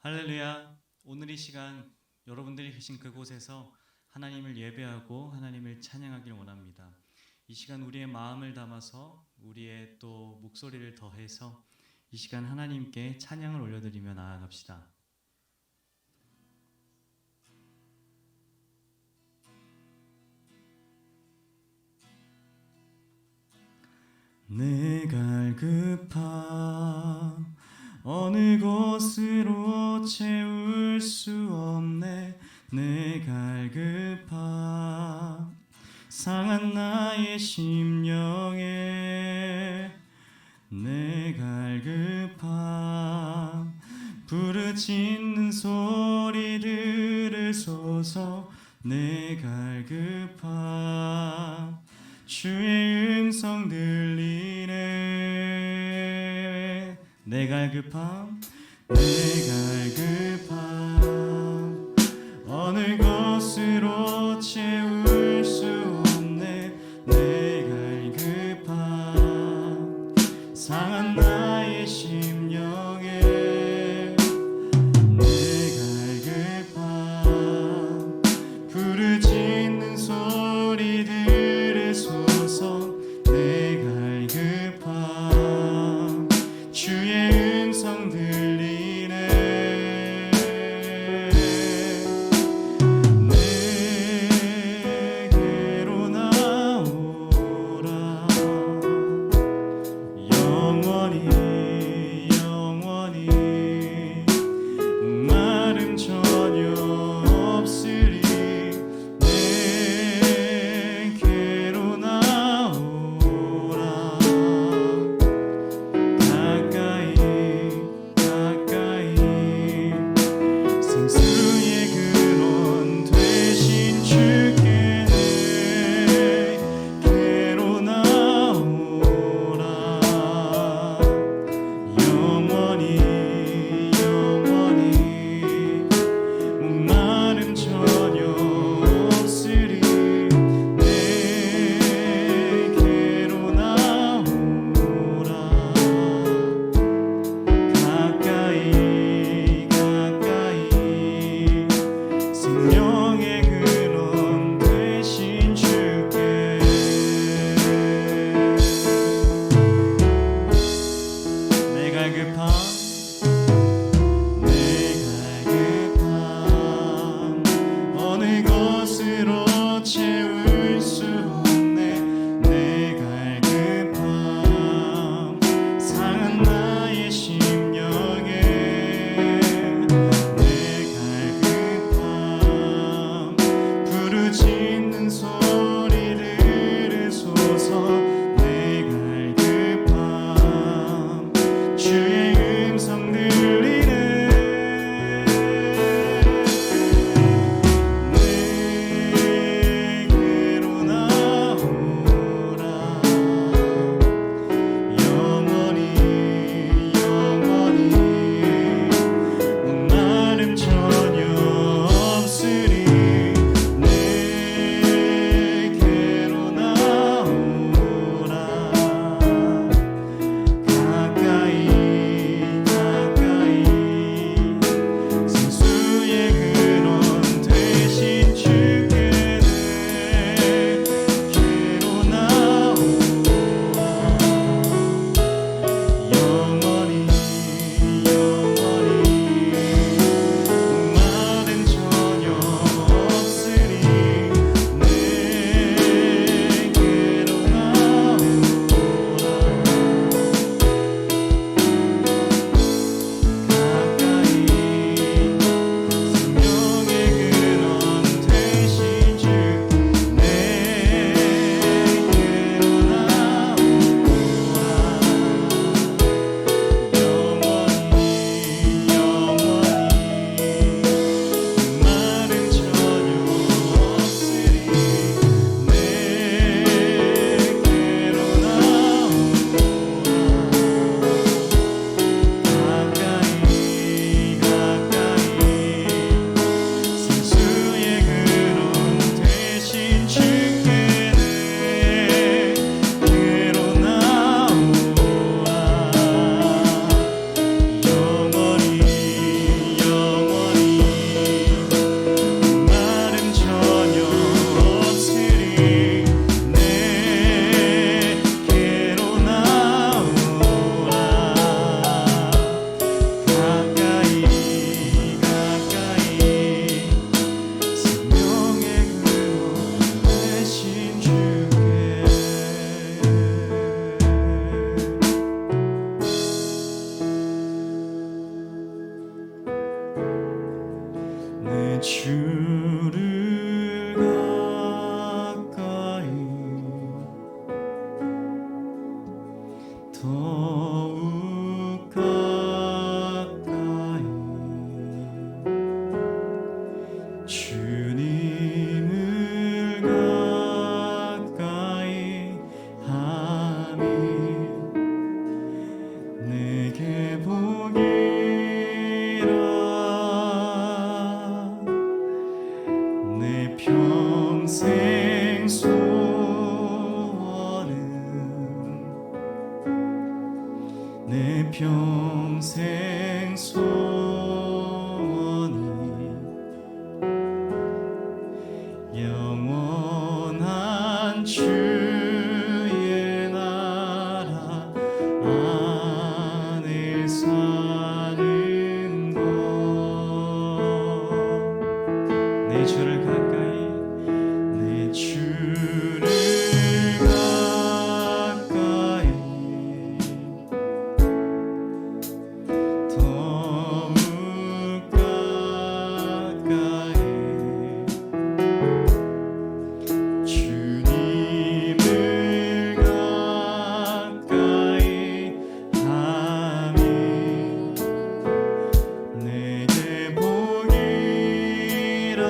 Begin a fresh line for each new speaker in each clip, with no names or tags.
할렐루야. 오늘 이 시간 여러분들이 계신 그곳에서 하나님을 예배하고 하나님을 찬양하길 원합니다. 이 시간 우리의 마음을 담아서 우리의 또 목소리를 더해서 이 시간 하나님께 찬양을 올려드리며 나아갑시다. 내 갈급함 어느 곳으로 채울 수 없네. 내 갈급함 상한 나의 심령에 내 갈급함 부르짖는 소리 들으소서. 내 갈급함 주의 음성 들리네. 내 갈급함 내 갈급함 어느 곳으로 채울 수 없네. 내 갈급함 상한 나의 심령에 내 갈급함 부르짖는 소리 들으소서. 내 갈급함 주의 음성 들리네. 평생 소원은 내 평생 소원이 영원한 주의 나라 안에 사는 것 내 주를 가까이 내 주를 가까이 더욱 가까이 주님을 가까이 함이 내게 복이라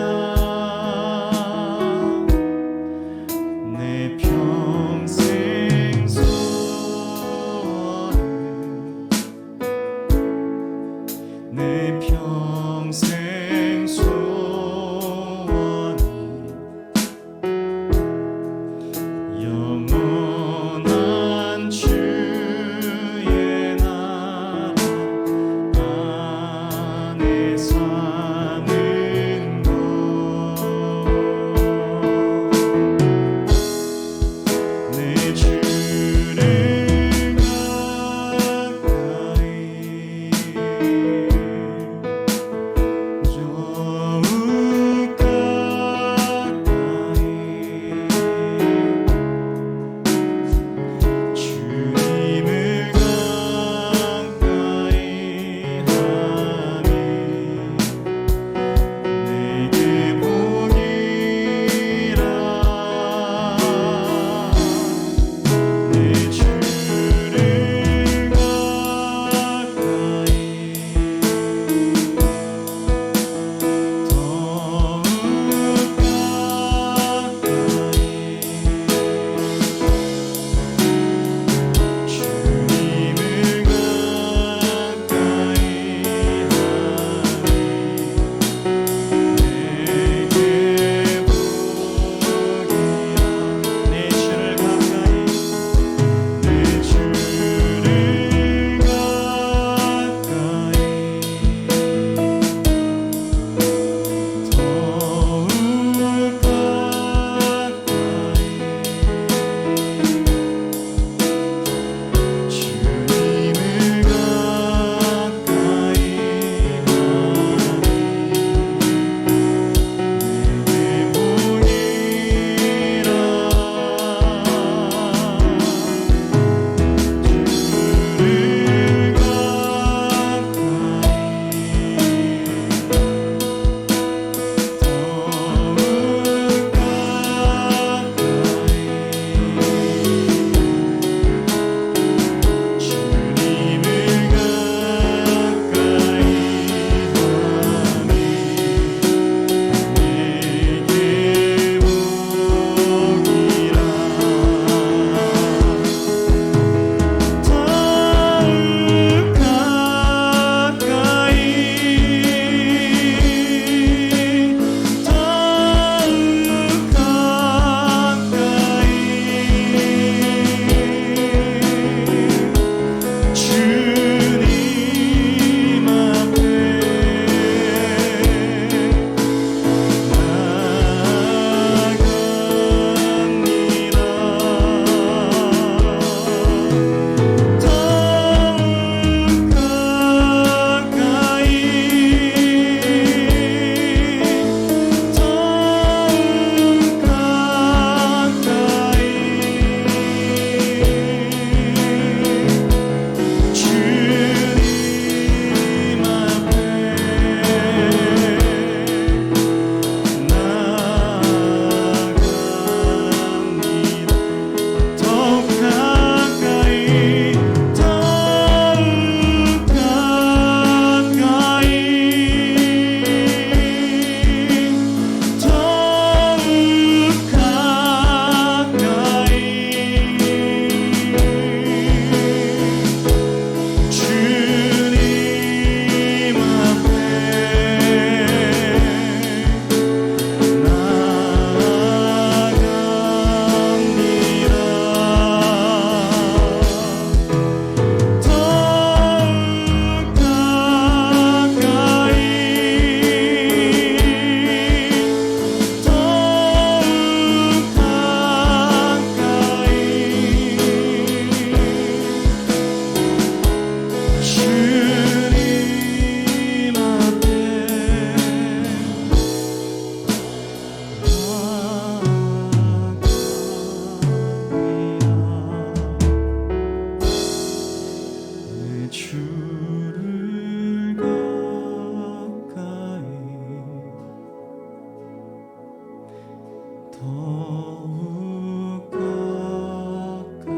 더욱 가까이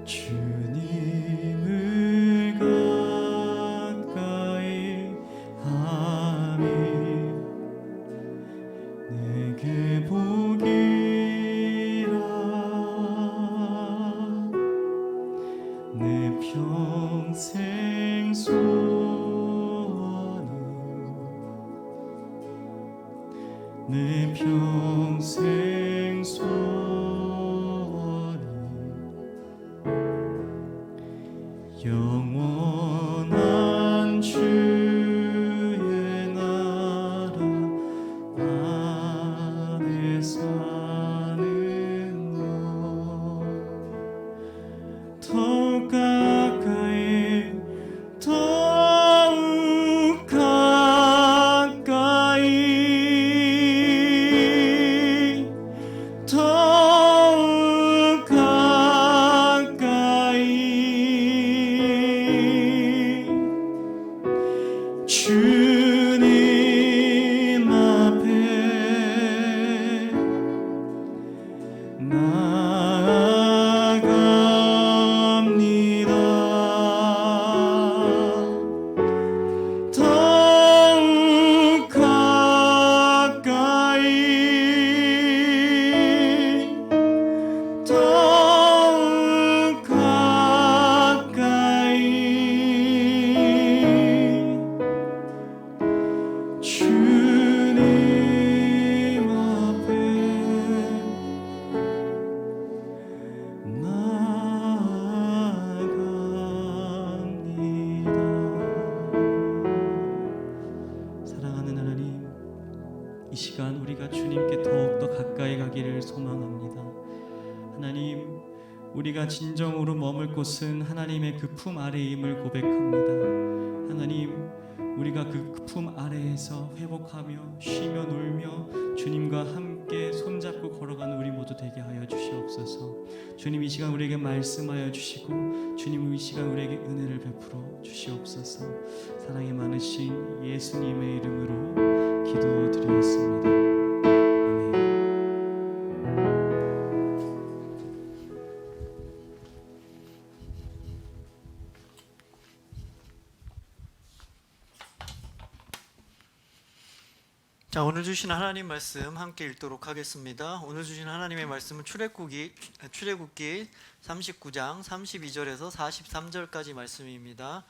주님을 가까이 함이 내게 복이라. 내 평생 소원은 내 평생 소원은 영원한 주의 나라 안에 사는 것. 더욱 가까이 더욱 가까이 더욱 가까이 주님 앞에 나아갑니다. 더욱 가까이 더욱 가까이 주님 앞에 나아갑니다. 사랑하는 하나님, 이 시간 우리가 주님께 더욱더 가까이 가기를 소망합니다. 하나님, 우리가 진정으로 머물 곳은 하나님의 그 품 아래임을 고백합니다. 하나님, 우리가 그 품 아래에서 회복하며 쉬며 놀며 주님과 함께 손잡고 걸어가는 우리 모두 되게 하여 주시옵소서. 주님, 이 시간 우리에게 말씀하여 주시고 주님, 이 시간 우리에게 은혜를 베풀어 주시옵소서. 사랑이 많으신 예수님의 이름으로 기도드리겠습니다. 아멘.
자, 오늘 주신 하나님 말씀 함께 읽도록 하겠습니다. 오늘 주신 하나님의 말씀은 출애굽기 39장 32절에서 43절까지 말씀입니다.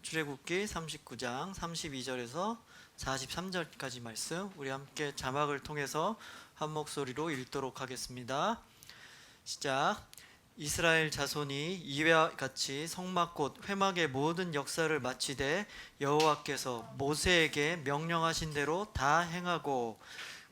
출애굽기 39장 32절에서 43절까지 말씀, 우리 함께 자막을 통해서 한 목소리로 읽도록 하겠습니다. 시작. 이스라엘 자손이 이와 같이 성막 곧 회막의 모든 역사를 마치되 여호와께서 모세에게 명령하신 대로 다 행하고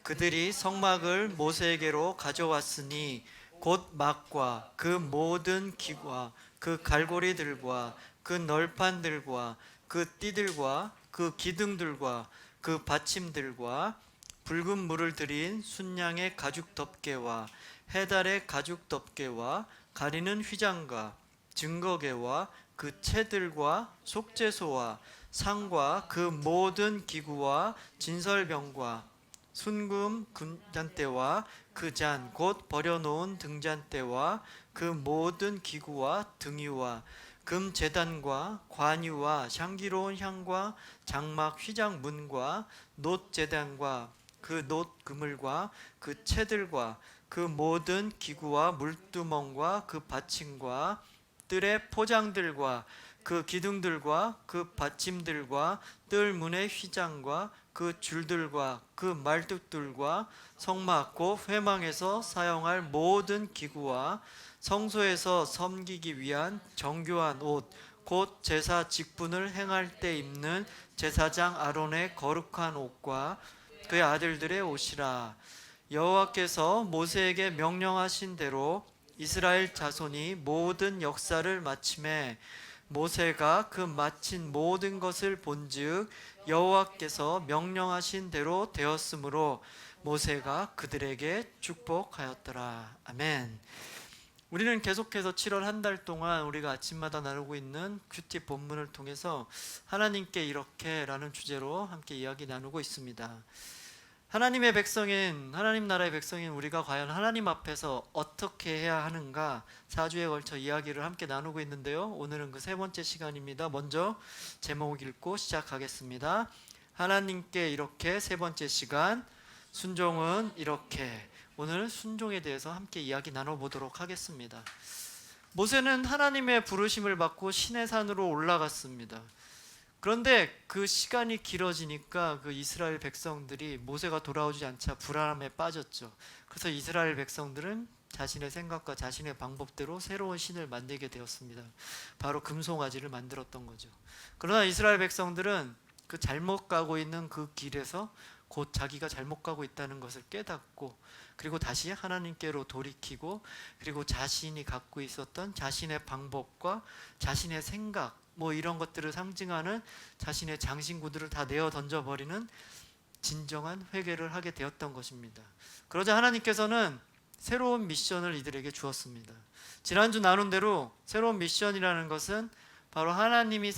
그들이 성막을 모세에게로 가져왔으니 곧 막과 그 모든 기구와 그 갈고리들과 그 널판들과 그 띠들과 그 기둥들과 그 받침들과 붉은 물을 들인 순양의 가죽 덮개와 해달의 가죽 덮개와 가리는 휘장과 증거개와 그 채들과 속죄소와 상과 그 모든 기구와 진설병과 순금 금잔대와 그 잔 곧 버려놓은 등잔대와 그 모든 기구와 등유와 금제단과 관유와 향기로운 향과 장막 휘장 문과 놋제단과 그 놋 그물과 그 채들과 그 모든 기구와 물두멍과 그 받침과 뜰의 포장들과 그 기둥들과 그 받침들과 뜰 문의 휘장과 그 줄들과 그 말뚝들과 성막 곧 회망에서 사용할 모든 기구와 성소에서 섬기기 위한 정교한 옷 곧 제사 직분을 행할 때 입는 제사장 아론의 거룩한 옷과 그의 아들들의 옷이라. 여호와께서 모세에게 명령하신 대로 이스라엘 자손이 모든 역사를 마침에 모세가 그 마친 모든 것을 본즉 여호와께서 명령하신 대로 되었으므로 모세가 그들에게 축복하였더라. 아멘. 우리는 계속해서 7월 한 달 동안 우리가 아침마다 나누고 있는 큐티 본문을 통해서 하나님께 이렇게 라는 주제로 함께 이야기 나누고 있습니다. 하나님의 백성인, 하나님 나라의 백성인 우리가 과연 하나님 앞에서 어떻게 해야 하는가 4주에 걸쳐 이야기를 함께 나누고 있는데요. 오늘은 그 세 번째 시간입니다. 먼저 제목 읽고 시작하겠습니다. 하나님께 이렇게 세 번째 시간, 순종은 이렇게. 오늘 순종에 대해서 함께 이야기 나눠보도록 하겠습니다. 모세는 하나님의 부르심을 받고 시내산으로 올라갔습니다. 그런데 그 시간이 길어지니까 그 이스라엘 백성들이 모세가 돌아오지 않자 불안함에 빠졌죠. 그래서 이스라엘 백성들은 자신의 생각과 자신의 방법대로 새로운 신을 만들게 되었습니다. 바로 금송아지를 만들었던 거죠. 그러나 이스라엘 백성들은 그 잘못 가고 있는 그 길에서 곧 자기가 잘못 가고 있다는 것을 깨닫고, 그리고 다시 하나님께로 돌이키고, 그리고 자신이 갖고 있었던 자신의 방법과 자신의 생각, 이런 것들을 상징하는 자신의 장신구들을 다 내어 던져버리는 진정한 회개를 하게 되었던 것입니다. 그러자 하나님께서는 새로운 미션을 이들에게 주었습니다. 지난주 나눈 대로 새로운 미션이라는 것은 바로 하나님이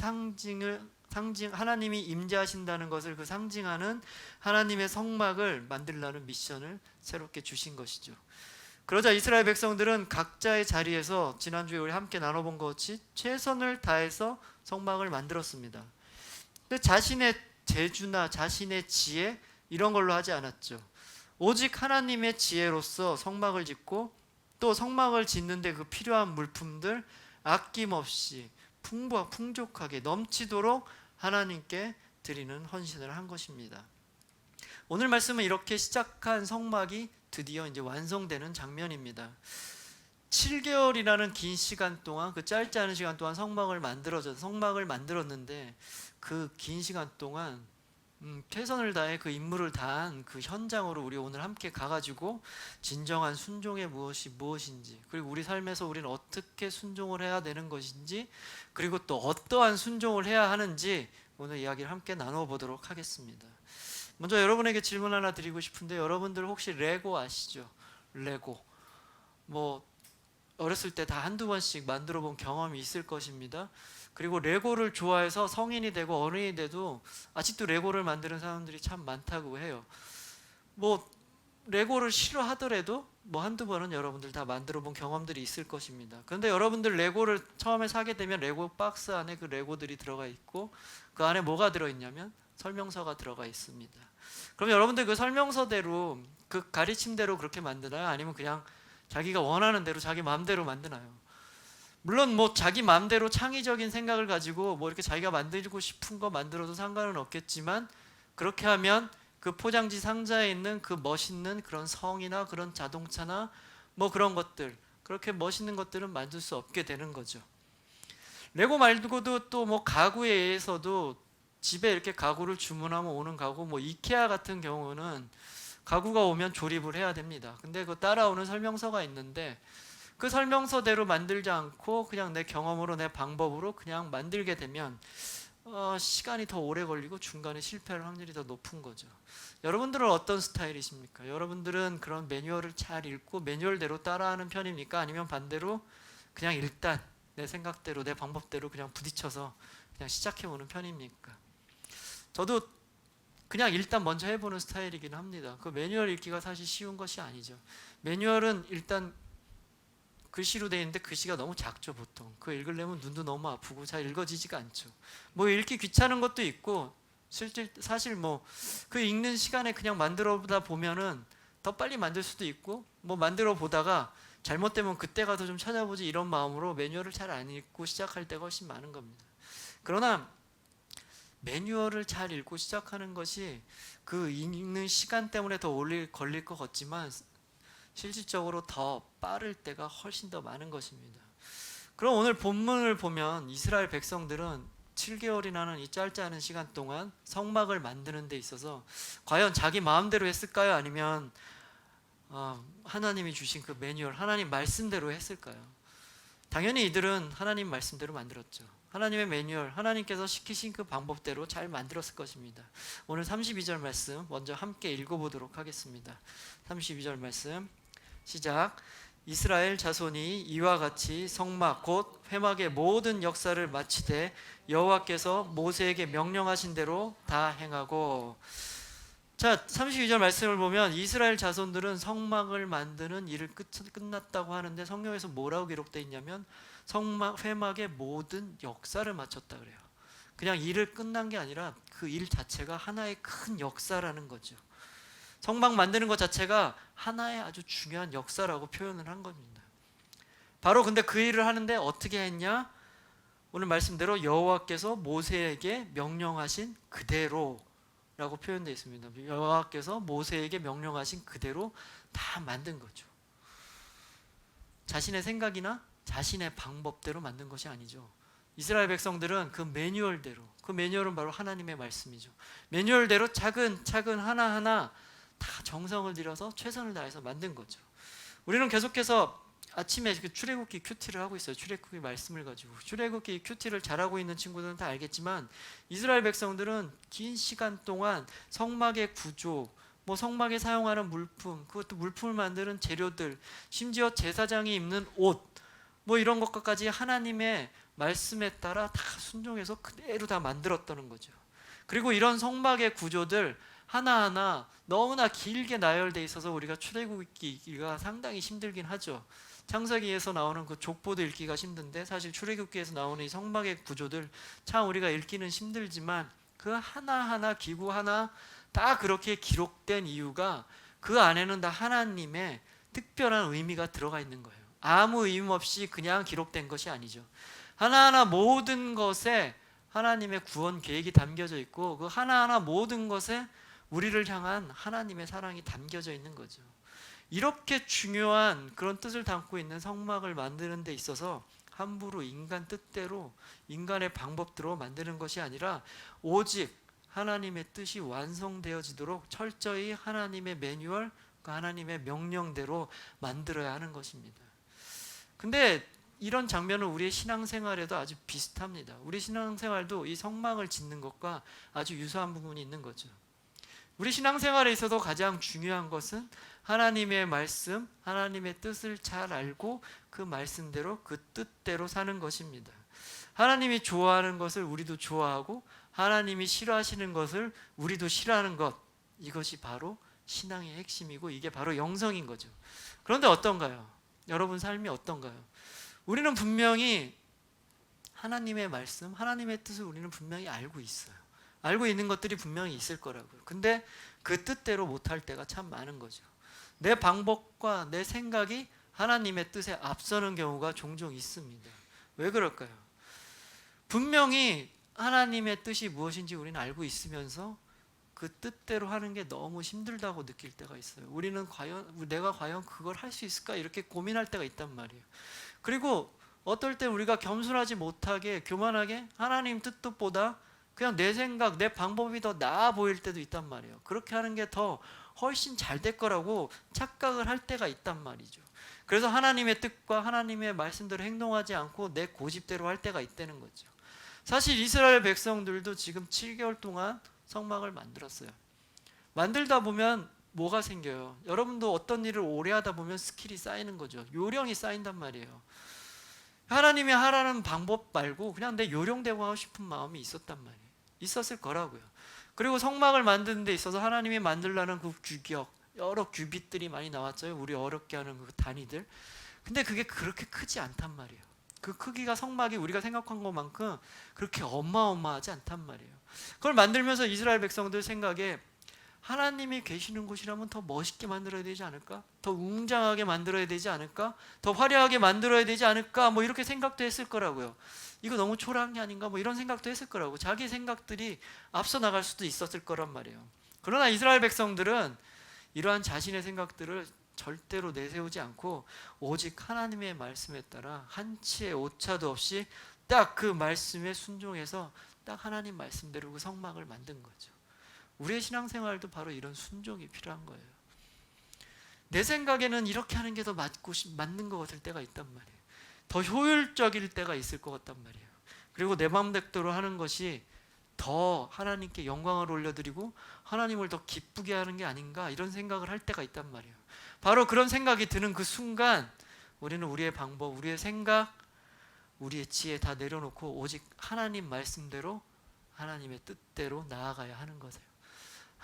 임재하신다는 것을 그 상징하는 하나님의 성막을 만들라는 미션을 새롭게 주신 것이죠. 그러자 이스라엘 백성들은 각자의 자리에서 지난주에 우리 함께 나눠본 것 같이 최선을 다해서 성막을 만들었습니다. 근데 자신의 재주나 자신의 지혜 이런 걸로 하지 않았죠. 오직 하나님의 지혜로서 성막을 짓고, 또 성막을 짓는데 그 필요한 물품들 아낌없이 풍족하게 넘치도록 하나님께 드리는 헌신을 한 것입니다. 오늘 말씀은 이렇게 시작한 성막이 드디어 이제 완성되는 장면입니다. 7개월이라는 긴 시간 동안, 그 짧지 않은 시간 동안 성막을 만들었는데 그 긴 시간 동안 최선을 다해 그 임무를 다한 그 현장으로 우리 오늘 함께 가가지고 진정한 순종의 무엇인지, 그리고 우리 삶에서 우리는 어떻게 순종을 해야 되는 것인지, 그리고 또 어떠한 순종을 해야 하는지 오늘 이야기를 함께 나눠보도록 하겠습니다. 먼저 여러분에게 질문 하나 드리고 싶은데, 여러분들 혹시 레고 아시죠? 레고 어렸을 때 다 한두 번씩 만들어 본 경험이 있을 것입니다. 그리고 레고를 좋아해서 성인이 되고 어른이 돼도 아직도 레고를 만드는 사람들이 참 많다고 해요. 레고를 싫어하더라도 한두 번은 여러분들 다 만들어 본 경험들이 있을 것입니다. 그런데 여러분들 레고를 처음에 사게 되면 레고 박스 안에 그 레고들이 들어가 있고, 그 안에 뭐가 들어있냐면 설명서가 들어가 있습니다. 그럼 여러분들 그 설명서대로, 그 가르침대로 그렇게 만드나요? 아니면 그냥 자기가 원하는 대로 자기 마음대로 만드나요? 물론 자기 마음대로 창의적인 생각을 가지고 이렇게 자기가 만들고 싶은 거 만들어도 상관은 없겠지만, 그렇게 하면 그 포장지 상자에 있는 그 멋있는 그런 성이나 그런 자동차나 그런 것들, 그렇게 멋있는 것들은 만들 수 없게 되는 거죠. 레고 말고도 또 가구에서도 집에 이렇게 가구를 주문하면 오는 가구, 이케아 같은 경우는 가구가 오면 조립을 해야 됩니다. 근데 그 따라오는 설명서가 있는데, 그 설명서대로 만들지 않고 그냥 내 경험으로, 내 방법으로 그냥 만들게 되면 시간이 더 오래 걸리고 중간에 실패할 확률이 더 높은 거죠. 여러분들은 어떤 스타일이십니까? 여러분들은 그런 매뉴얼을 잘 읽고 매뉴얼대로 따라하는 편입니까? 아니면 반대로 그냥 일단 내 생각대로, 내 방법대로 그냥 부딪혀서 그냥 시작해보는 편입니까? 저도 그냥 일단 먼저 해보는 스타일이긴 합니다. 그 매뉴얼 읽기가 사실 쉬운 것이 아니죠. 매뉴얼은 일단 글씨로 되어 있는데 글씨가 너무 작죠. 보통 그거 읽으려면 눈도 너무 아프고 잘 읽어지지가 않죠. 읽기 귀찮은 것도 있고, 실제 사실 그 읽는 시간에 그냥 만들어 보다 보면은 더 빨리 만들 수도 있고, 만들어 보다가 잘못되면 그때 가서 좀 찾아보지 이런 마음으로 매뉴얼을 잘 안 읽고 시작할 때가 훨씬 많은 겁니다. 그러나 매뉴얼을 잘 읽고 시작하는 것이 그 읽는 시간 때문에 더 오래 걸릴 것 같지만 실질적으로 더 빠를 때가 훨씬 더 많은 것입니다. 그럼 오늘 본문을 보면 이스라엘 백성들은 7개월이라는 이 짧지 않은 시간 동안 성막을 만드는 데 있어서 과연 자기 마음대로 했을까요? 아니면 하나님이 주신 그 매뉴얼, 하나님 말씀대로 했을까요? 당연히 이들은 하나님 말씀대로 만들었죠. 하나님의 매뉴얼, 하나님께서 시키신 그 방법대로 잘 만들었을 것입니다. 오늘 32절 말씀 먼저 함께 읽어보도록 하겠습니다. 32절 말씀 시작. 이스라엘 자손이 이와 같이 성막 곧 회막의 모든 역사를 마치되 여호와께서 모세에게 명령하신 대로 다 행하고. 자, 32절 말씀을 보면 이스라엘 자손들은 성막을 만드는 일을 끝났다고 하는데 성경에서 뭐라고 기록되어 있냐면 성막 회막의 모든 역사를 마쳤다 그래요. 그냥 일을 끝난 게 아니라 그 일 자체가 하나의 큰 역사라는 거죠. 성막 만드는 것 자체가 하나의 아주 중요한 역사라고 표현을 한 겁니다. 바로 근데 그 일을 하는데 어떻게 했냐? 오늘 말씀대로 여호와께서 모세에게 명령하신 그대로 라고 표현되어 있습니다. 여호와께서 모세에게 명령하신 그대로 다 만든 거죠. 자신의 생각이나 자신의 방법대로 만든 것이 아니죠. 이스라엘 백성들은 그 매뉴얼대로, 그 매뉴얼은 바로 하나님의 말씀이죠. 매뉴얼대로 차근차근 하나하나 다 정성을 들여서 최선을 다해서 만든 거죠. 우리는 계속해서 아침에 출애굽기 큐티를 하고 있어요. 출애굽기 말씀을 가지고 출애굽기 큐티를 잘하고 있는 친구들은 다 알겠지만 이스라엘 백성들은 긴 시간 동안 성막의 구조, 뭐 성막에 사용하는 물품, 그것도 물품을 만드는 재료들, 심지어 제사장이 입는 옷, 뭐 이런 것까지 하나님의 말씀에 따라 다 순종해서 그대로 다 만들었다는 거죠. 그리고 이런 성막의 구조들 하나하나 너무나 길게 나열돼 있어서 우리가 출애굽기가 상당히 힘들긴 하죠. 창세기에서 나오는 그 족보도 읽기가 힘든데 사실 출애굽기에서 나오는 이 성막의 구조들 참 우리가 읽기는 힘들지만 그 하나하나 기구 하나 다 그렇게 기록된 이유가 그 안에는 다 하나님의 특별한 의미가 들어가 있는 거예요. 아무 의미 없이 그냥 기록된 것이 아니죠. 하나하나 모든 것에 하나님의 구원 계획이 담겨져 있고 그 하나하나 모든 것에 우리를 향한 하나님의 사랑이 담겨져 있는 거죠. 이렇게 중요한 그런 뜻을 담고 있는 성막을 만드는 데 있어서 함부로 인간 뜻대로 인간의 방법대로 만드는 것이 아니라 오직 하나님의 뜻이 완성되어지도록 철저히 하나님의 매뉴얼, 그 하나님의 명령대로 만들어야 하는 것입니다. 근데 이런 장면은 우리의 신앙생활에도 아주 비슷합니다. 우리 신앙생활도 이 성막을 짓는 것과 아주 유사한 부분이 있는 거죠. 우리 신앙생활에 있어서 가장 중요한 것은 하나님의 말씀, 하나님의 뜻을 잘 알고 그 말씀대로 그 뜻대로 사는 것입니다. 하나님이 좋아하는 것을 우리도 좋아하고 하나님이 싫어하시는 것을 우리도 싫어하는 것, 이것이 바로 신앙의 핵심이고 이게 바로 영성인 거죠. 그런데 어떤가요? 여러분 삶이 어떤가요? 우리는 분명히 하나님의 말씀, 하나님의 뜻을 우리는 분명히 알고 있어요. 알고 있는 것들이 분명히 있을 거라고요. 근데 그 뜻대로 못할 때가 참 많은 거죠. 내 방법과 내 생각이 하나님의 뜻에 앞서는 경우가 종종 있습니다. 왜 그럴까요? 분명히 하나님의 뜻이 무엇인지 우리는 알고 있으면서 그 뜻대로 하는 게 너무 힘들다고 느낄 때가 있어요. 우리는 내가 과연 그걸 할 수 있을까 이렇게 고민할 때가 있단 말이에요. 그리고 어떨 때 우리가 겸손하지 못하게 교만하게 하나님 뜻보다 그냥 내 생각, 내 방법이 더 나아 보일 때도 있단 말이에요. 그렇게 하는 게 더 훨씬 잘 될 거라고 착각을 할 때가 있단 말이죠. 그래서 하나님의 뜻과 하나님의 말씀대로 행동하지 않고 내 고집대로 할 때가 있다는 거죠. 사실 이스라엘 백성들도 지금 7개월 동안 성막을 만들었어요. 만들다 보면 뭐가 생겨요? 여러분도 어떤 일을 오래 하다 보면 스킬이 쌓이는 거죠. 요령이 쌓인단 말이에요. 하나님이 하라는 방법 말고 그냥 내 요령대로 하고 싶은 마음이 있었단 말이에요. 있었을 거라고요. 그리고 성막을 만드는 데 있어서 하나님이 만들라는 그 규격, 여러 규빗들이 많이 나왔죠. 우리 어렵게 하는 그 단위들. 근데 그게 그렇게 크지 않단 말이에요. 그 크기가 성막이 우리가 생각한 것만큼 그렇게 어마어마하지 않단 말이에요. 그걸 만들면서 이스라엘 백성들 생각에 하나님이 계시는 곳이라면 더 멋있게 만들어야 되지 않을까? 더 웅장하게 만들어야 되지 않을까? 더 화려하게 만들어야 되지 않을까? 뭐 이렇게 생각도 했을 거라고요. 이거 너무 초라한 게 아닌가? 뭐 이런 생각도 했을 거라고. 자기 생각들이 앞서 나갈 수도 있었을 거란 말이에요. 그러나 이스라엘 백성들은 이러한 자신의 생각들을 절대로 내세우지 않고 오직 하나님의 말씀에 따라 한치의 오차도 없이 딱 그 말씀에 순종해서 딱 하나님 말씀대로 그 성막을 만든 거죠. 우리의 신앙생활도 바로 이런 순종이 필요한 거예요. 내 생각에는 이렇게 하는 게 더 맞는 것 같을 때가 있단 말이에요. 더 효율적일 때가 있을 것 같단 말이에요. 그리고 내 마음대로 하는 것이 더 하나님께 영광을 올려드리고 하나님을 더 기쁘게 하는 게 아닌가 이런 생각을 할 때가 있단 말이에요. 바로 그런 생각이 드는 그 순간 우리는 우리의 방법, 우리의 생각, 우리의 지혜 다 내려놓고 오직 하나님 말씀대로 하나님의 뜻대로 나아가야 하는 거예요.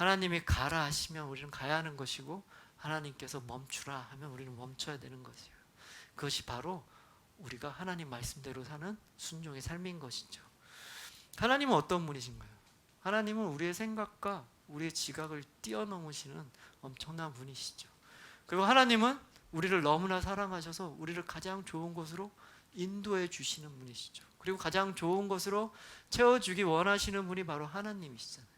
하나님이 가라 하시면 우리는 가야 하는 것이고 하나님께서 멈추라 하면 우리는 멈춰야 되는 것이에요. 그것이 바로 우리가 하나님 말씀대로 사는 순종의 삶인 것이죠. 하나님은 어떤 분이신가요? 하나님은 우리의 생각과 우리의 지각을 뛰어넘으시는 엄청난 분이시죠. 그리고 하나님은 우리를 너무나 사랑하셔서 우리를 가장 좋은 곳으로 인도해 주시는 분이시죠. 그리고 가장 좋은 것으로 채워주기 원하시는 분이 바로 하나님이시잖아요.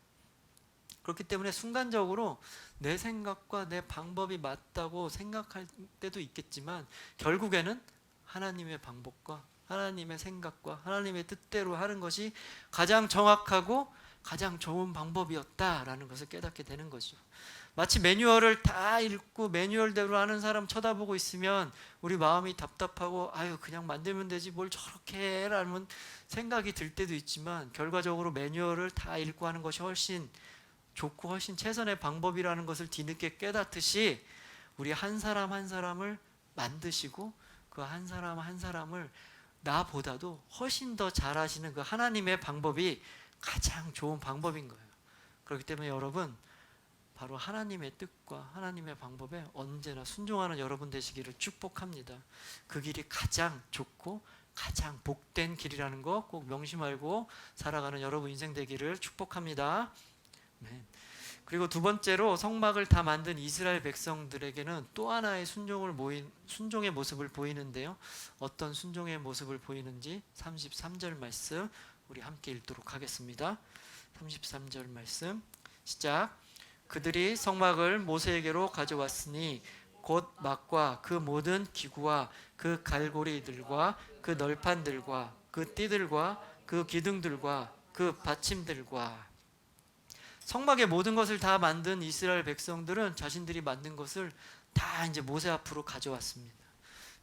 그렇기 때문에 순간적으로 내 생각과 내 방법이 맞다고 생각할 때도 있겠지만 결국에는 하나님의 방법과 하나님의 생각과 하나님의 뜻대로 하는 것이 가장 정확하고 가장 좋은 방법이었다라는 것을 깨닫게 되는 거죠. 마치 매뉴얼을 다 읽고 매뉴얼대로 하는 사람 쳐다보고 있으면 우리 마음이 답답하고 아유 그냥 만들면 되지 뭘 저렇게 해 라는 생각이 들 때도 있지만 결과적으로 매뉴얼을 다 읽고 하는 것이 훨씬 좋고 훨씬 최선의 방법이라는 것을 뒤늦게 깨닫듯이 우리 한 사람 한 사람을 만드시고 그 한 사람 한 사람을 나보다도 훨씬 더 잘하시는 그 하나님의 방법이 가장 좋은 방법인 거예요. 그렇기 때문에 여러분 바로 하나님의 뜻과 하나님의 방법에 언제나 순종하는 여러분 되시기를 축복합니다. 그 길이 가장 좋고 가장 복된 길이라는 거 꼭 명심하고 살아가는 여러분 인생 되기를 축복합니다. 네. 그리고 두 번째로 성막을 다 만든 이스라엘 백성들에게는 또 하나의 순종의 모습을 보이는데요. 어떤 순종의 모습을 보이는지 33절 말씀 우리 함께 읽도록 하겠습니다. 33절 말씀 시작. 그들이 성막을 모세에게로 가져왔으니 곧 막과 그 모든 기구와 그 갈고리들과 그 널판들과 그 띠들과 그 기둥들과 그 받침들과 성막의 모든 것을 다 만든 이스라엘 백성들은 자신들이 만든 것을 다 이제 모세 앞으로 가져왔습니다.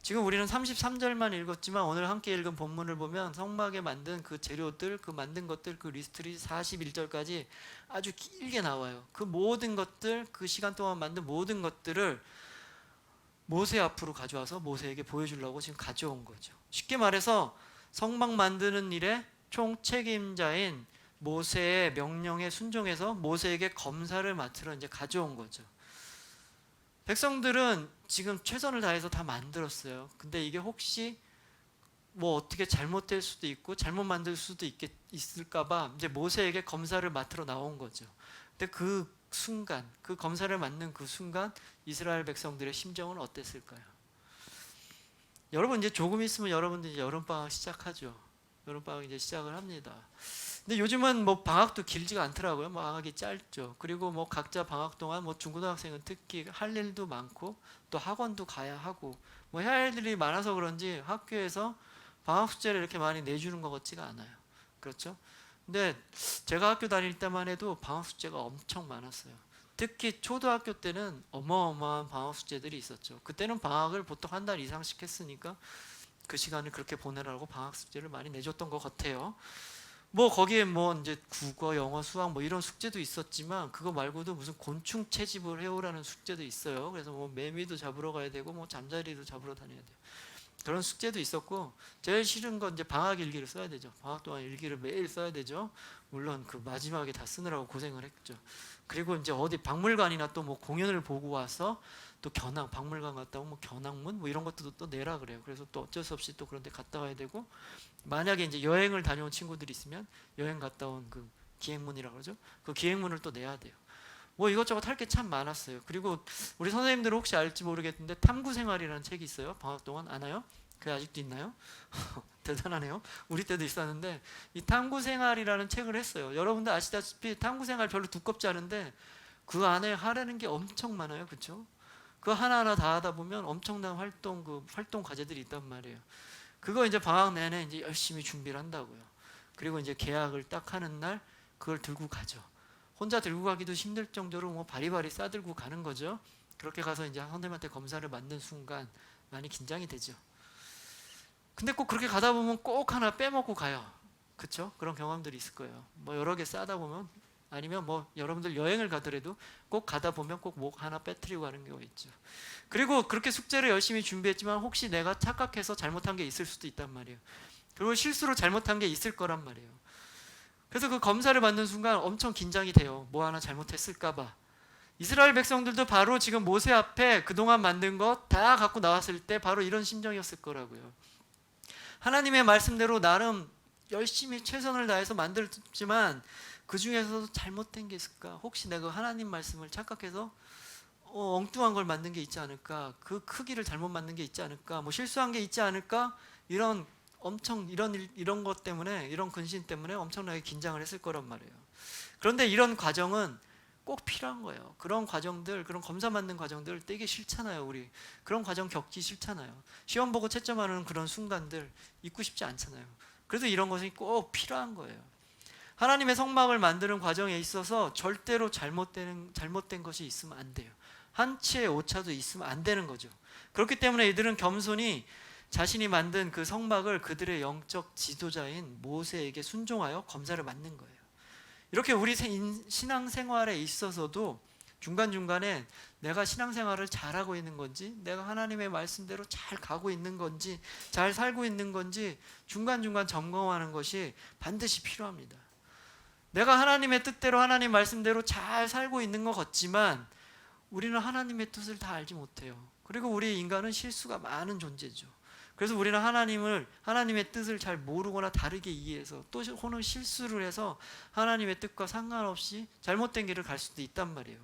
지금 우리는 33절만 읽었지만 오늘 함께 읽은 본문을 보면 성막에 만든 그 재료들, 그 만든 것들, 그 리스트들이 41절까지 아주 길게 나와요. 그 모든 것들, 그 시간 동안 만든 모든 것들을 모세 앞으로 가져와서 모세에게 보여주려고 지금 가져온 거죠. 쉽게 말해서 성막 만드는 일에 총책임자인 모세의 명령에 순종해서 모세에게 검사를 맡으러 이제 가져온 거죠. 백성들은 지금 최선을 다해서 다 만들었어요. 근데 이게 혹시 뭐 어떻게 잘못될 수도 있고 잘못 만들 수도 있을까봐 이제 모세에게 검사를 맡으러 나온 거죠. 근데 그 순간, 그 검사를 맡는 그 순간 이스라엘 백성들의 심정은 어땠을까요? 여러분 이제 조금 있으면 여러분들 이제 여름방학 시작하죠. 여름방학 이제 시작을 합니다. 근데 요즘은 뭐 방학도 길지가 않더라고요. 방학이 짧죠. 그리고 뭐 각자 방학 동안 뭐 중고등학생은 특히 할 일도 많고 또 학원도 가야 하고 뭐 해야 할 일이 많아서 그런지 학교에서 방학 숙제를 이렇게 많이 내주는 것 같지가 않아요. 그렇죠? 근데 제가 학교 다닐 때만 해도 방학 숙제가 엄청 많았어요. 특히 초등학교 때는 어마어마한 방학 숙제들이 있었죠. 그때는 방학을 보통 한 달 이상씩 했으니까 그 시간을 그렇게 보내라고 방학 숙제를 많이 내줬던 것 같아요. 뭐 거기에 뭐 이제 국어, 영어, 수학 뭐 이런 숙제도 있었지만 그거 말고도 무슨 곤충 채집을 해오라는 숙제도 있어요. 그래서 뭐 매미도 잡으러 가야 되고 뭐 잠자리도 잡으러 다녀야 돼요. 그런 숙제도 있었고 제일 싫은 건 이제 방학 일기를 써야 되죠. 방학 동안 일기를 매일 써야 되죠. 물론 그 마지막에 다 쓰느라고 고생을 했죠. 그리고 이제 어디 박물관이나 또 뭐 공연을 보고 와서 또 박물관 갔다 오면 뭐 견학문 뭐 이런 것도 또 내라 그래요. 그래서 또 어쩔 수 없이 또 그런 데 갔다 와야 되고 만약에 이제 여행을 다녀온 친구들이 있으면 여행 갔다 온 그 기행문이라고 그러죠. 그 기행문을 또 내야 돼요. 뭐 이것저것 할 게 참 많았어요. 그리고 우리 선생님들은 혹시 알지 모르겠는데 탐구생활이라는 책이 있어요. 방학 동안 아나요? 그게 아직도 있나요? 대단하네요. 우리 때도 있었는데 이 탐구생활이라는 책을 했어요. 여러분들 아시다시피 탐구생활 별로 두껍지 않은데 그 안에 하라는 게 엄청 많아요. 그렇죠? 그 하나하나 다 하다 보면 엄청난 활동 과제들이 있단 말이에요. 그거 이제 방학 내내 이제 열심히 준비를 한다고요. 그리고 이제 개학을 딱 하는 날 그걸 들고 가죠. 혼자 들고 가기도 힘들 정도로 뭐 바리바리 싸들고 가는 거죠. 그렇게 가서 이제 선생님한테 검사를 받는 순간 많이 긴장이 되죠. 근데 꼭 그렇게 가다 보면 꼭 하나 빼먹고 가요. 그렇죠? 그런 경험들이 있을 거예요. 뭐 여러 개 싸다 보면 아니면 뭐 여러분들 여행을 가더라도 꼭 가다 보면 꼭 뭐 하나 빼뜨리고 가는 경우가 있죠. 그리고 그렇게 숙제를 열심히 준비했지만 혹시 내가 착각해서 잘못한 게 있을 수도 있단 말이에요. 그리고 실수로 잘못한 게 있을 거란 말이에요. 그래서 그 검사를 받는 순간 엄청 긴장이 돼요. 뭐 하나 잘못했을까 봐. 이스라엘 백성들도 바로 지금 모세 앞에 그동안 만든 것 다 갖고 나왔을 때 바로 이런 심정이었을 거라고요. 하나님의 말씀대로 나름 열심히 최선을 다해서 만들었지만 그 중에서도 잘못된 게 있을까? 혹시 내가 하나님 말씀을 착각해서 엉뚱한 걸 만든 게 있지 않을까? 그 크기를 잘못 만든 게 있지 않을까? 뭐 실수한 게 있지 않을까? 이런 이런 것 때문에, 이런 근심 때문에 엄청나게 긴장을 했을 거란 말이에요. 그런데 이런 과정은 꼭 필요한 거예요. 그런 과정들, 그런 검사 받는 과정들 되게 싫잖아요. 우리 그런 과정 겪기 싫잖아요. 시험 보고 채점하는 그런 순간들 있고 싶지 않잖아요. 그래서 이런 것이 꼭 필요한 거예요. 하나님의 성막을 만드는 과정에 있어서 절대로 잘못된 것이 있으면 안 돼요. 한 치의 오차도 있으면 안 되는 거죠. 그렇기 때문에 이들은 겸손히 자신이 만든 그 성막을 그들의 영적 지도자인 모세에게 순종하여 검사를 받는 거예요. 이렇게 우리 신앙생활에 있어서도 중간중간에 내가 신앙생활을 잘하고 있는 건지, 내가 하나님의 말씀대로 잘 가고 있는 건지, 잘 살고 있는 건지 중간중간 점검하는 것이 반드시 필요합니다. 내가 하나님의 뜻대로, 하나님 말씀대로 잘 살고 있는 것 같지만 우리는 하나님의 뜻을 다 알지 못해요. 그리고 우리 인간은 실수가 많은 존재죠. 그래서 우리는 하나님의 뜻을 잘 모르거나 다르게 이해해서 또 혹은 실수를 해서 하나님의 뜻과 상관없이 잘못된 길을 갈 수도 있단 말이에요.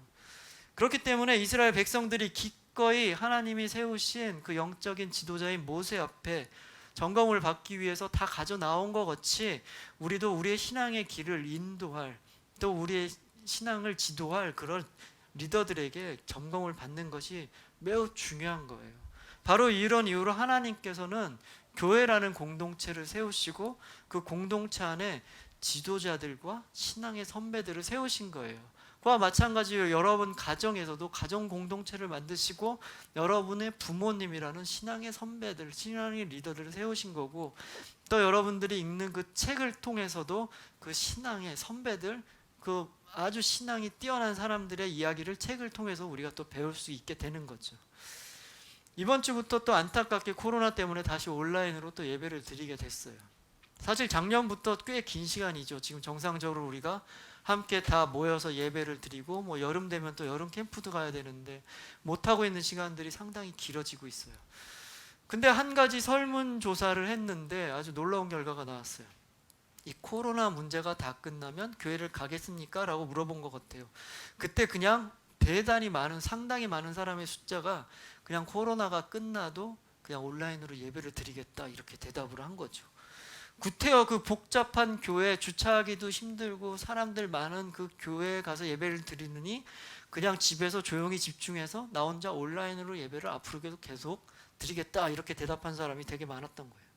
그렇기 때문에 이스라엘 백성들이 기꺼이 하나님이 세우신 그 영적인 지도자인 모세 앞에 점검을 받기 위해서 다 가져 나온 것 같이 우리도 우리의 신앙의 길을 인도할, 또 우리의 신앙을 지도할 그런 리더들에게 점검을 받는 것이 매우 중요한 거예요. 바로 이런 이유로 하나님께서는 교회라는 공동체를 세우시고 그 공동체 안에 지도자들과 신앙의 선배들을 세우신 거예요. 그와 마찬가지로 여러분 가정에서도 가정 공동체를 만드시고 여러분의 부모님이라는 신앙의 선배들, 신앙의 리더들을 세우신 거고, 또 여러분들이 읽는 그 책을 통해서도 그 신앙의 선배들, 그 아주 신앙이 뛰어난 사람들의 이야기를 책을 통해서 우리가 또 배울 수 있게 되는 거죠. 이번 주부터 또 안타깝게 코로나 때문에 다시 온라인으로 또 예배를 드리게 됐어요. 사실 작년부터 꽤 긴 시간이죠. 지금 정상적으로 우리가 함께 다 모여서 예배를 드리고 뭐 여름 되면 또 여름 캠프도 가야 되는데 못하고 있는 시간들이 상당히 길어지고 있어요. 근데 한 가지 설문조사를 했는데 아주 놀라운 결과가 나왔어요. 이 코로나 문제가 다 끝나면 교회를 가겠습니까? 라고 물어본 것 같아요. 그때 그냥 대단히 많은, 상당히 많은 사람의 숫자가 그냥 코로나가 끝나도 그냥 온라인으로 예배를 드리겠다 이렇게 대답을 한 거죠. 구태여 그 복잡한 교회, 주차하기도 힘들고 사람들 많은 그 교회에 가서 예배를 드리느니 그냥 집에서 조용히 집중해서 나 혼자 온라인으로 예배를 앞으로 계속 드리겠다 이렇게 대답한 사람이 되게 많았던 거예요.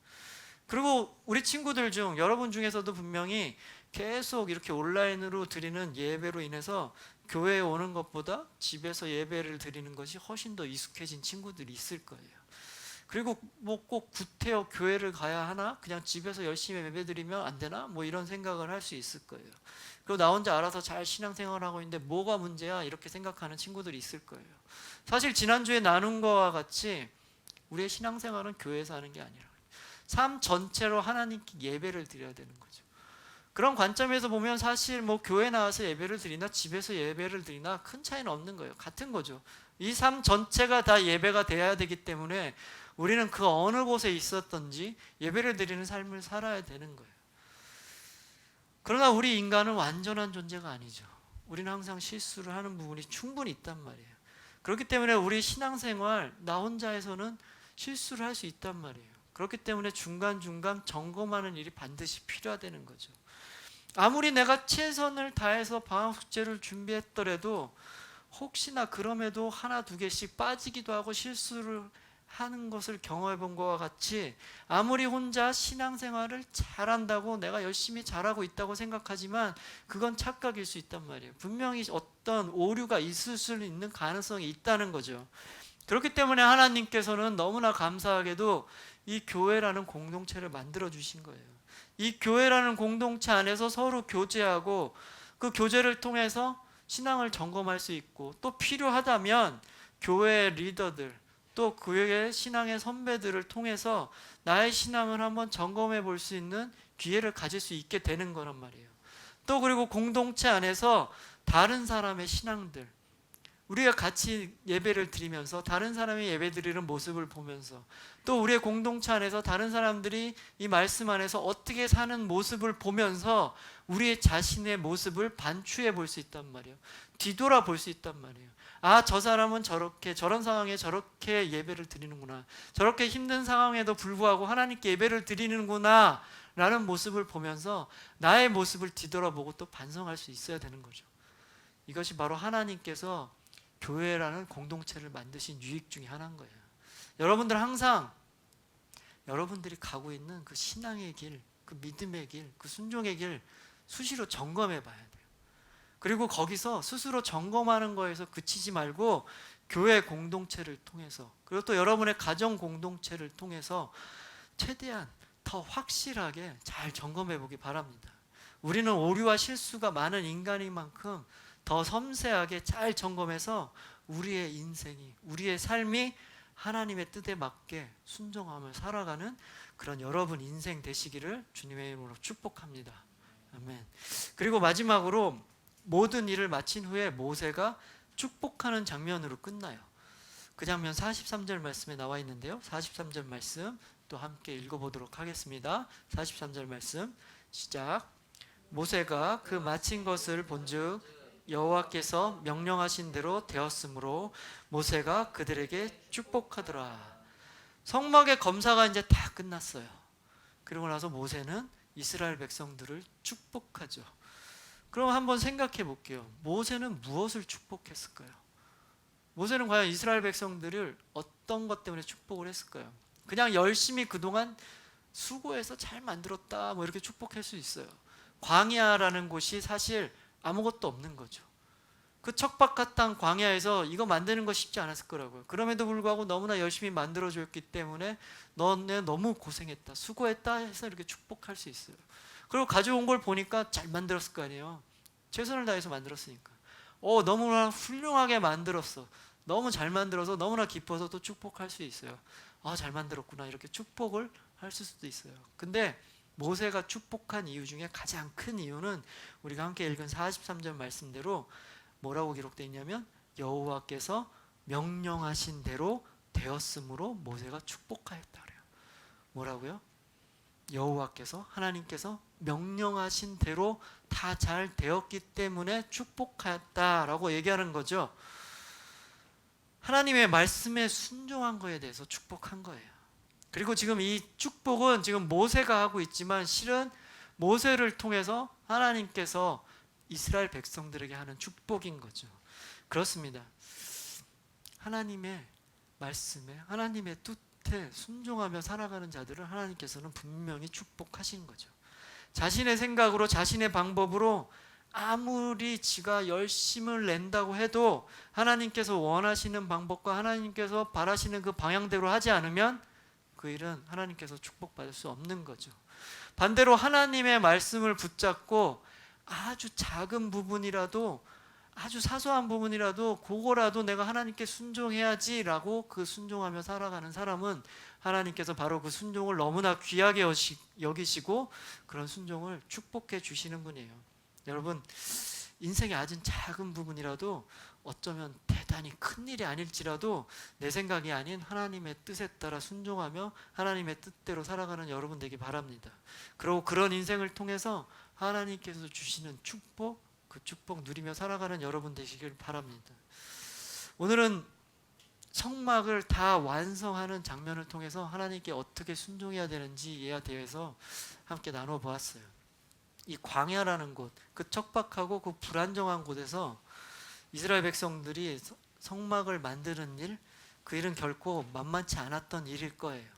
그리고 우리 친구들 중, 여러분 중에서도 분명히 계속 이렇게 온라인으로 드리는 예배로 인해서 교회에 오는 것보다 집에서 예배를 드리는 것이 훨씬 더 익숙해진 친구들이 있을 거예요. 그리고 뭐 꼭 구태여 교회를 가야 하나? 그냥 집에서 열심히 예배 드리면 안 되나? 뭐 이런 생각을 할 수 있을 거예요. 그리고 나 혼자 알아서 잘 신앙생활을 하고 있는데 뭐가 문제야? 이렇게 생각하는 친구들이 있을 거예요. 사실 지난주에 나눈 거와 같이 우리의 신앙생활은 교회에서 하는 게 아니라 삶 전체로 하나님께 예배를 드려야 되는 거죠. 그런 관점에서 보면 사실 뭐 교회 나와서 예배를 드리나 집에서 예배를 드리나 큰 차이는 없는 거예요. 같은 거죠. 이 삶 전체가 다 예배가 돼야 되기 때문에 우리는 그 어느 곳에 있었던지 예배를 드리는 삶을 살아야 되는 거예요. 그러나 우리 인간은 완전한 존재가 아니죠. 우리는 항상 실수를 하는 부분이 충분히 있단 말이에요. 그렇기 때문에 우리 신앙생활 나 혼자에서는 실수를 할 수 있단 말이에요. 그렇기 때문에 중간중간 점검하는 일이 반드시 필요하다는 거죠. 아무리 내가 최선을 다해서 방학 숙제를 준비했더라도 혹시나 그럼에도 하나 두 개씩 빠지기도 하고 실수를 하는 것을 경험해 본 것과 같이 아무리 혼자 신앙생활을 잘한다고 내가 열심히 잘하고 있다고 생각하지만 그건 착각일 수 있단 말이에요. 분명히 어떤 오류가 있을 수 있는 가능성이 있다는 거죠. 그렇기 때문에 하나님께서는 너무나 감사하게도 이 교회라는 공동체를 만들어 주신 거예요. 이 교회라는 공동체 안에서 서로 교제하고 그 교제를 통해서 신앙을 점검할 수 있고 또 필요하다면 교회의 리더들 또 교회의 신앙의 선배들을 통해서 나의 신앙을 한번 점검해 볼 수 있는 기회를 가질 수 있게 되는 거란 말이에요. 또 그리고 공동체 안에서 다른 사람의 신앙들, 우리가 같이 예배를 드리면서 다른 사람이 예배 드리는 모습을 보면서 또 우리의 공동체 안에서 다른 사람들이 이 말씀 안에서 어떻게 사는 모습을 보면서 우리의 자신의 모습을 반추해 볼 수 있단 말이에요. 뒤돌아 볼 수 있단 말이에요. 아, 저 사람은 저렇게 저런 상황에 저렇게 예배를 드리는구나. 저렇게 힘든 상황에도 불구하고 하나님께 예배를 드리는구나 라는 모습을 보면서 나의 모습을 뒤돌아보고 또 반성할 수 있어야 되는 거죠. 이것이 바로 하나님께서 교회라는 공동체를 만드신 유익 중에 하나인 거예요. 여러분들 항상 여러분들이 가고 있는 그 신앙의 길, 그 믿음의 길, 그 순종의 길 수시로 점검해 봐야 돼요. 그리고 거기서 스스로 점검하는 거에서 그치지 말고 교회 공동체를 통해서, 그리고 또 여러분의 가정 공동체를 통해서 최대한 더 확실하게 잘 점검해 보기 바랍니다. 우리는 오류와 실수가 많은 인간인 만큼 더 섬세하게 잘 점검해서 우리의 인생이, 우리의 삶이 하나님의 뜻에 맞게 순종하며 살아가는 그런 여러분 인생 되시기를 주님의 이름으로 축복합니다. 아멘. 그리고 마지막으로 모든 일을 마친 후에 모세가 축복하는 장면으로 끝나요. 그 장면 43절 말씀에 나와 있는데요. 43절 말씀 또 함께 읽어보도록 하겠습니다. 43절 말씀 시작. 모세가 그 마친 것을 본즉 여호와께서 명령하신 대로 되었으므로 모세가 그들에게 축복하더라. 성막의 검사가 이제 다 끝났어요. 그리고 나서 모세는 이스라엘 백성들을 축복하죠. 그럼 한번 생각해 볼게요. 모세는 무엇을 축복했을까요? 모세는 과연 이스라엘 백성들을 어떤 것 때문에 축복을 했을까요? 그냥 열심히 그동안 수고해서 잘 만들었다 뭐 이렇게 축복할 수 있어요. 광야라는 곳이 사실 아무것도 없는 거죠. 그 척박한 땅 광야에서 이거 만드는 거 쉽지 않았을 거라고요. 그럼에도 불구하고 너무나 열심히 만들어줬기 때문에 너네 너무 고생했다, 수고했다 해서 이렇게 축복할 수 있어요. 그리고 가져온 걸 보니까 잘 만들었을 거 아니에요. 최선을 다해서 만들었으니까. 너무나 훌륭하게 만들었어. 너무 잘 만들어서 너무나 기뻐서 또 축복할 수 있어요. 잘 만들었구나 이렇게 축복을 할 수도 있어요. 근데 모세가 축복한 이유 중에 가장 큰 이유는 우리가 함께 읽은 43절 말씀대로 뭐라고 기록되어 있냐면 여호와께서 명령하신 대로 되었으므로 모세가 축복하였다 그래요. 뭐라고요? 여호와께서, 하나님께서 명령하신 대로 다 잘 되었기 때문에 축복하였다라고 얘기하는 거죠. 하나님의 말씀에 순종한 거에 대해서 축복한 거예요. 그리고 지금 이 축복은 지금 모세가 하고 있지만 실은 모세를 통해서 하나님께서 이스라엘 백성들에게 하는 축복인 거죠. 그렇습니다. 하나님의 말씀에, 하나님의 뜻에 순종하며 살아가는 자들을 하나님께서는 분명히 축복하신 거죠. 자신의 생각으로, 자신의 방법으로 아무리 지가 열심을 낸다고 해도 하나님께서 원하시는 방법과 하나님께서 바라시는 그 방향대로 하지 않으면 그 일은 하나님께서 축복받을 수 없는 거죠. 반대로 하나님의 말씀을 붙잡고 아주 작은 부분이라도, 아주 사소한 부분이라도 그거라도 내가 하나님께 순종해야지 라고 그 순종하며 살아가는 사람은 하나님께서 바로 그 순종을 너무나 귀하게 여기시고 그런 순종을 축복해 주시는 분이에요. 여러분, 인생의 아주 작은 부분이라도 어쩌면 대단히 큰 일이 아닐지라도 내 생각이 아닌 하나님의 뜻에 따라 순종하며 하나님의 뜻대로 살아가는 여러분 되기 바랍니다. 그리고 그런 인생을 통해서 하나님께서 주시는 축복, 그 축복 누리며 살아가는 여러분 되시길 바랍니다. 오늘은 성막을 다 완성하는 장면을 통해서 하나님께 어떻게 순종해야 되는지에 대해서 함께 나눠 보았어요. 이 광야라는 곳, 그 척박하고 그 불안정한 곳에서 이스라엘 백성들이 성막을 만드는 일, 그 일은 결코 만만치 않았던 일일 거예요.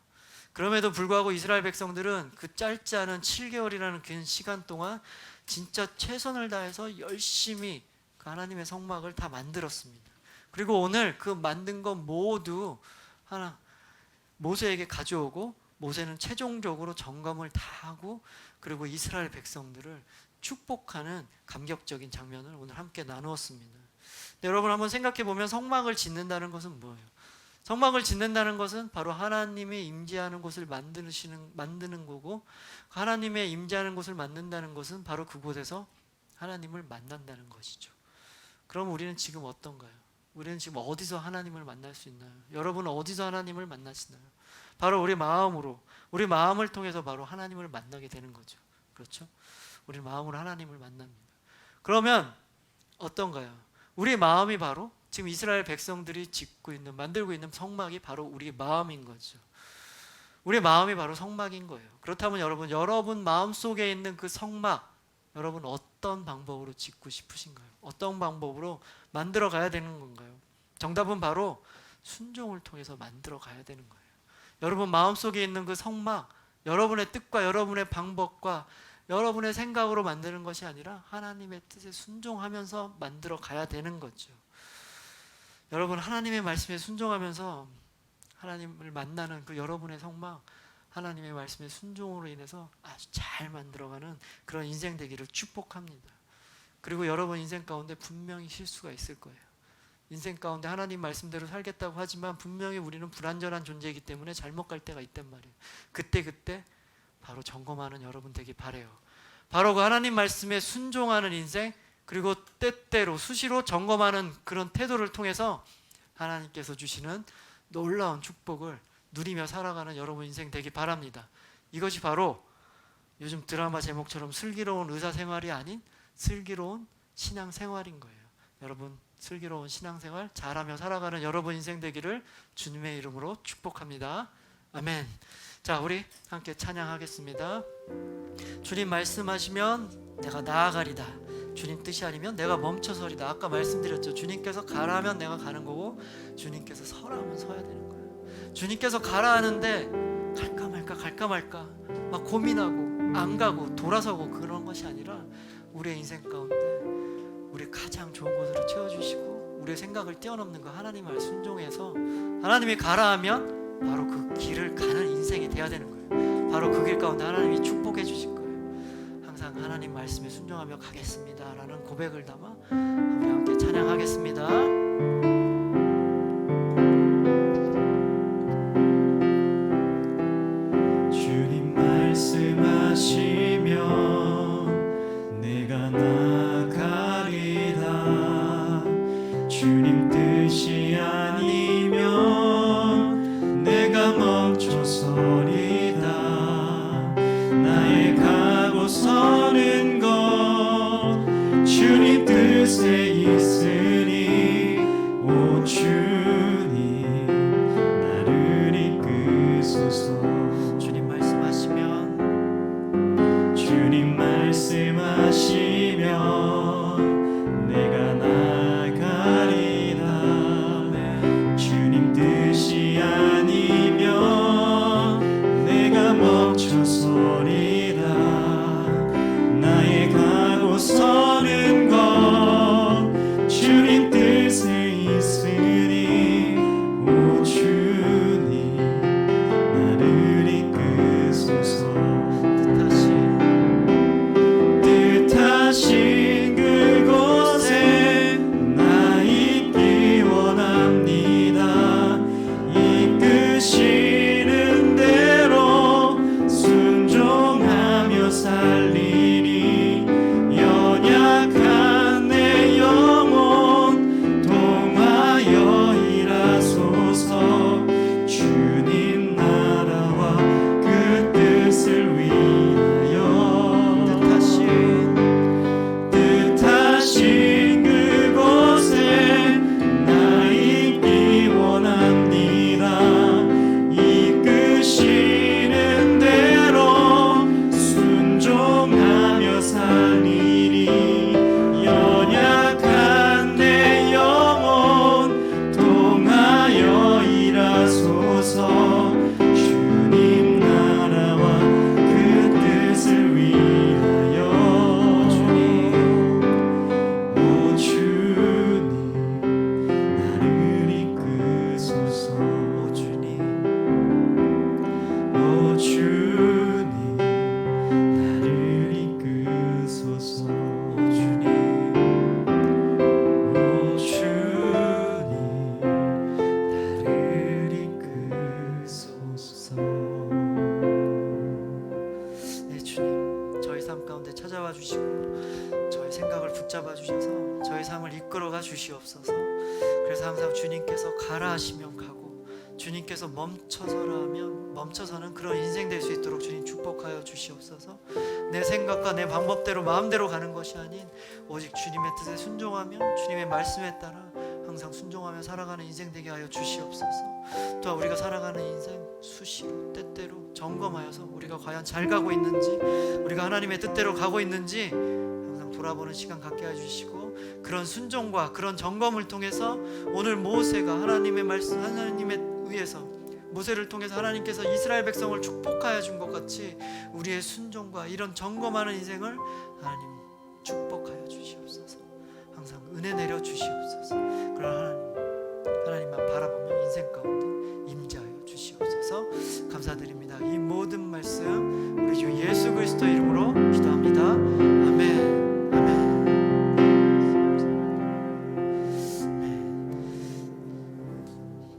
그럼에도 불구하고 이스라엘 백성들은 그 짧지 않은 7개월이라는 긴 시간 동안 진짜 최선을 다해서 열심히 그 하나님의 성막을 다 만들었습니다. 그리고 오늘 그 만든 것 모두 하나 모세에게 가져오고 모세는 최종적으로 점검을 다 하고 그리고 이스라엘 백성들을 축복하는 감격적인 장면을 오늘 함께 나누었습니다. 여러분 한번 생각해 보면 성막을 짓는다는 것은 뭐예요? 성막을 짓는다는 것은 바로 하나님의 임재하는 곳을 만드는 거고, 하나님의 임재하는 곳을 만든다는 것은 바로 그곳에서 하나님을 만난다는 것이죠. 그럼 우리는 지금 어떤가요? 우리는 지금 어디서 하나님을 만날 수 있나요? 여러분은 어디서 하나님을 만나시나요? 바로 우리 마음으로, 우리 마음을 통해서 바로 하나님을 만나게 되는 거죠. 그렇죠? 우리 마음으로 하나님을 만납니다. 그러면 어떤가요? 우리 마음이 바로 지금 이스라엘 백성들이 짓고 있는, 만들고 있는 성막이 바로 우리 마음인 거죠. 우리 마음이 바로 성막인 거예요. 그렇다면 여러분 마음속에 있는 그 성막, 여러분 어떤 방법으로 짓고 싶으신가요? 어떤 방법으로 만들어 가야 되는 건가요? 정답은 바로 순종을 통해서 만들어 가야 되는 거예요. 여러분 마음속에 있는 그 성막, 여러분의 뜻과 여러분의 방법과 여러분의 생각으로 만드는 것이 아니라 하나님의 뜻에 순종하면서 만들어 가야 되는 거죠. 여러분 하나님의 말씀에 순종하면서 하나님을 만나는 그 여러분의 성막, 하나님의 말씀의 순종으로 인해서 아주 잘 만들어가는 그런 인생 되기를 축복합니다. 그리고 여러분 인생 가운데 분명히 실수가 있을 거예요. 인생 가운데 하나님 말씀대로 살겠다고 하지만 분명히 우리는 불완전한 존재이기 때문에 잘못 갈 때가 있단 말이에요. 그때 바로 점검하는 여러분 되길 바라요. 바로 그 하나님 말씀에 순종하는 인생, 그리고 때때로 수시로 점검하는 그런 태도를 통해서 하나님께서 주시는 놀라운 축복을 누리며 살아가는 여러분 인생 되길 바랍니다. 이것이 바로 요즘 드라마 제목처럼 슬기로운 의사생활이 아닌 슬기로운 신앙생활인 거예요. 여러분 슬기로운 신앙생활 잘하며 살아가는 여러분 인생 되기를 주님의 이름으로 축복합니다. 아멘. 자, 우리 함께 찬양하겠습니다. 주님 말씀하시면 내가 나아가리다. 주님 뜻이 아니면 내가 멈춰서리다. 아까 말씀드렸죠. 주님께서 가라 하면 내가 가는 거고, 주님께서 서라 하면 서야 되는 거예요. 주님께서 가라 하는데 갈까 말까 막 고민하고 안 가고 돌아서고 그런 것이 아니라 우리의 인생 가운데 우리 가장 좋은 곳으로 채워주시고 우리의 생각을 뛰어넘는 거 하나님 말 순종해서 하나님이 가라 하면 바로 그 길을 가는 인생이 돼야 되는 거예요. 바로 그 길 가운데 하나님이 축복해 주실 거예요. 항상 하나님 말씀에 순종하며 가겠습니다 라는 고백을 담아 우리 함께 찬양하겠습니다.
주님 말씀하시면 내가 나가리다. 주님 뜻이 아니면 내가 멈춰서리다. 나의 가고 서는 것 주님 뜻에 있으니
주님께서 가라 하시면 가고 주님께서 멈춰서라 하면 멈춰서는 그런 인생 될 수 있도록 주님 축복하여 주시옵소서. 내 생각과 내 방법대로 마음대로 가는 것이 아닌 오직 주님의 뜻에 순종하며 주님의 말씀에 따라 항상 순종하며 살아가는 인생 되게 하여 주시옵소서. 또한 우리가 살아가는 인생 수시로 때때로 점검하여서 우리가 과연 잘 가고 있는지, 우리가 하나님의 뜻대로 가고 있는지 항상 돌아보는 시간 갖게 해주시고, 그런 순종과 그런 점검을 통해서 오늘 모세가 하나님의 말씀, 하나님에 의해서 모세를 통해서 하나님께서 이스라엘 백성을 축복하여 준 것 같이 우리의 순종과 이런 점검하는 인생을 하나님 축복하여 주시옵소서. 항상 은혜 내려 주시옵소서. 그런 하나님만 바라보며 인생 가운데 임재하여 주시옵소서. 감사드립니다. 이 모든 말씀 우리 주 예수 그리스도 이름으로 기도합니다. 아멘.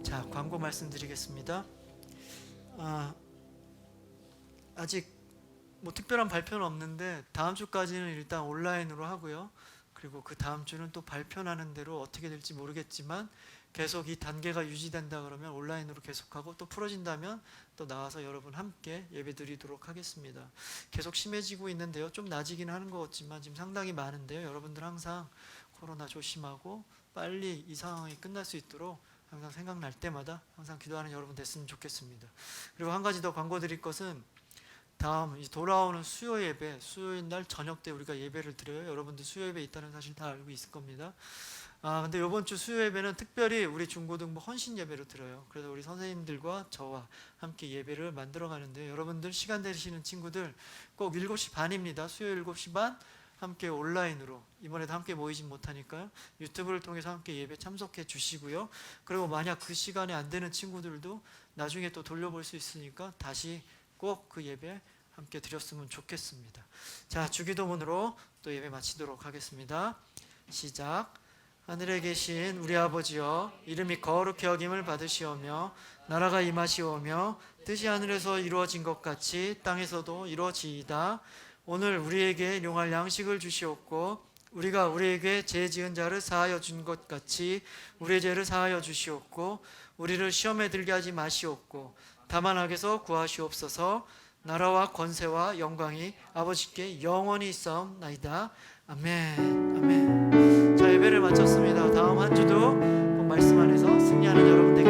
자, 광고 말씀드리겠습니다. 아직 뭐 특별한 발표는 없는데 다음 주까지는 일단 온라인으로 하고요. 그리고 그 다음 주는 또 발표하는 대로 어떻게 될지 모르겠지만 계속 이 단계가 유지된다 그러면 온라인으로 계속하고, 또 풀어진다면 또 나와서 여러분 함께 예배드리도록 하겠습니다. 계속 심해지고 있는데요. 좀 나아지긴 하는 것 같지만 지금 상당히 많은데요. 여러분들 항상 코로나 조심하고 빨리 이 상황이 끝날 수 있도록 항상 생각날 때마다 항상 기도하는 여러분 됐으면 좋겠습니다. 그리고 한 가지 더 광고 드릴 것은 다음 돌아오는 수요 예배, 수요일 날 저녁 때 우리가 예배를 드려요. 여러분들 수요 예배 있다는 사실 다 알고 있을 겁니다. 근데 이번 주 수요 예배는 특별히 우리 중고등부 헌신 예배로 드려요. 그래서 우리 선생님들과 저와 함께 예배를 만들어 가는데, 여러분들 시간 되시는 친구들 꼭 7시 반입니다. 수요 7시 반 함께 온라인으로, 이번에도 함께 모이진 못하니까요, 유튜브를 통해서 함께 예배 참석해 주시고요. 그리고 만약 그 시간에 안 되는 친구들도 나중에 또 돌려볼 수 있으니까 다시 꼭 그 예배 함께 드렸으면 좋겠습니다. 자, 주기도문으로 또 예배 마치도록 하겠습니다. 시작. 하늘에 계신 우리 아버지여, 이름이 거룩히 여김을 받으시오며 나라가 임하시오며 뜻이 하늘에서 이루어진 것 같이 땅에서도 이루어지이다. 오늘 우리에게 용할 양식을 주시옵고, 우리가 우리에게 죄 지은 자를 사하여 준 것 같이 우리의 죄를 사하여 주시옵고, 우리를 시험에 들게 하지 마시옵고 다만 악에서 구하시옵소서. 나라와 권세와 영광이 아버지께 영원히 있사옵나이다. 아멘. 아멘. 자, 예배를 마쳤습니다. 다음 한 주도 말씀 안에서 승리하는 여러분 되시길